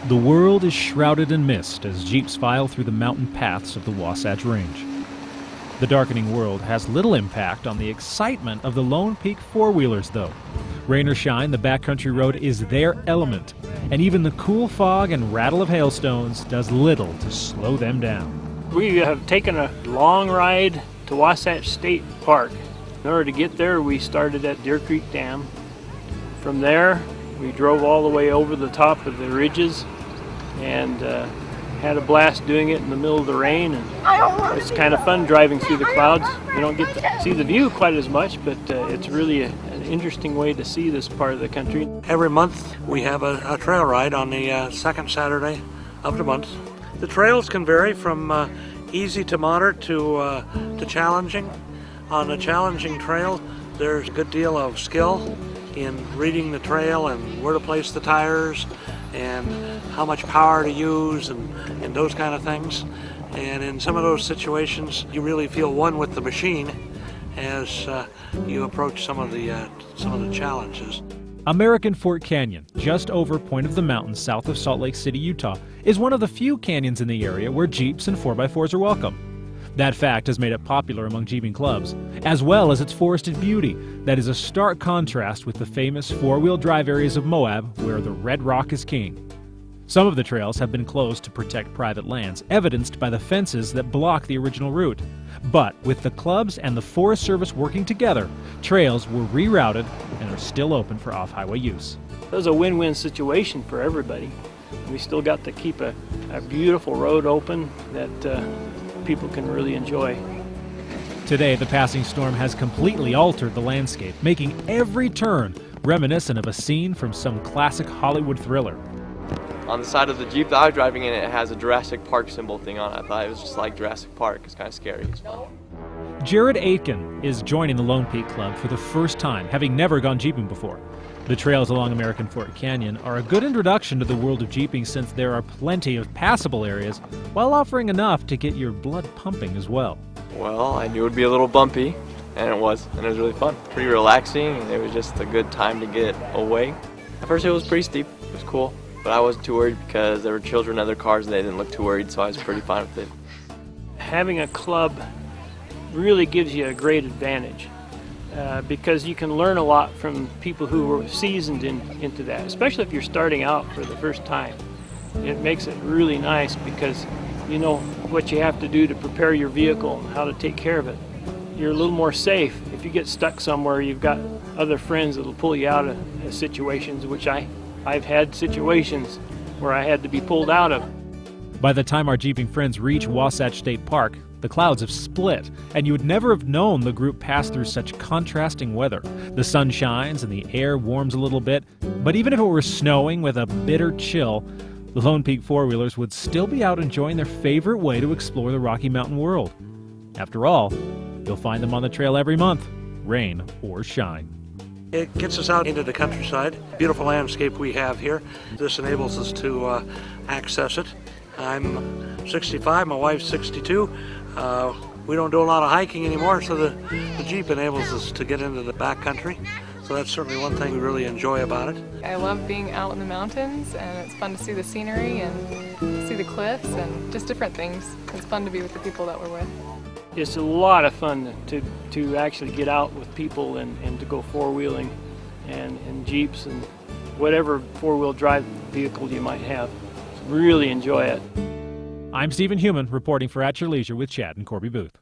The world is shrouded in mist as jeeps file through the mountain paths of the Wasatch Range. The darkening world has little impact on the excitement of the Lone Peak four-wheelers, though. Rain or shine, the backcountry road is their element, and even the cool fog and rattle of hailstones does little to slow them down. We have taken a long ride to Wasatch State Park. In order to get there, we started at Deer Creek Dam. From there, we drove all the way over the top of the ridges and had a blast doing it in the middle of the rain. And it's kind of fun driving through the clouds. You don't get to see the view quite as much, but it's really an interesting way to see this part of the country. Every month we have a trail ride on the second Saturday of the month. The trails can vary from easy to moderate to challenging. On a challenging trail, there's a good deal of skill in reading the trail and where to place the tires and how much power to use and those kind of things. And in some of those situations, you really feel one with the machine as you approach some of the challenges. American Fort Canyon, just over Point of the Mountains south of Salt Lake City, Utah, is one of the few canyons in the area where Jeeps and 4x4s are welcome. That fact has made it popular among jeeping clubs, as well as its forested beauty that is a stark contrast with the famous four-wheel drive areas of Moab where the red rock is king. Some of the trails have been closed to protect private lands, evidenced by the fences that block the original route. But with the clubs and the Forest Service working together, trails were rerouted and are still open for off-highway use. It was a win-win situation for everybody. We still got to keep a beautiful road open that people can really enjoy. Today, the passing storm has completely altered the landscape, making every turn reminiscent of a scene from some classic Hollywood thriller. On the side of the Jeep that I was driving in, it has a Jurassic Park symbol thing on it. I thought it was just like Jurassic Park. It's kind of scary. It's fun. Jared Aitken is joining the Lone Peak Club for the first time, having never gone jeeping before. The trails along American Fort Canyon are a good introduction to the world of jeeping since there are plenty of passable areas, while offering enough to get your blood pumping as well. Well, I knew it would be a little bumpy, and it was really fun. Pretty relaxing, and it was just a good time to get away. At first it was pretty steep, it was cool, but I wasn't too worried because there were children in other cars and they didn't look too worried, so I was pretty fine with it. Having a club really gives you a great advantage. Because you can learn a lot from people who were seasoned into that, especially if you're starting out for the first time. It makes it really nice because you know what you have to do to prepare your vehicle and how to take care of it. You're a little more safe. If you get stuck somewhere, you've got other friends that will pull you out of situations, which I've had situations where I had to be pulled out of. By the time our jeeping friends reach Wasatch State Park, the clouds have split, and you would never have known the group passed through such contrasting weather. The sun shines and the air warms a little bit, but even if it were snowing with a bitter chill, the Lone Peak four-wheelers would still be out enjoying their favorite way to explore the Rocky Mountain world. After all, you'll find them on the trail every month, rain or shine. It gets us out into the countryside. Beautiful landscape we have here. This enables us to access it. I'm 65, my wife's 62. We don't do a lot of hiking anymore, so the Jeep enables us to get into the backcountry. So that's certainly one thing we really enjoy about it. I love being out in the mountains, and it's fun to see the scenery and see the cliffs and just different things. It's fun to be with the people that we're with. It's a lot of fun to actually get out with people and to go four-wheeling and Jeeps and whatever four-wheel drive vehicle you might have. Really enjoy it. I'm Steven Heumann, reporting for At Your Leisure with Chad and Corby Booth.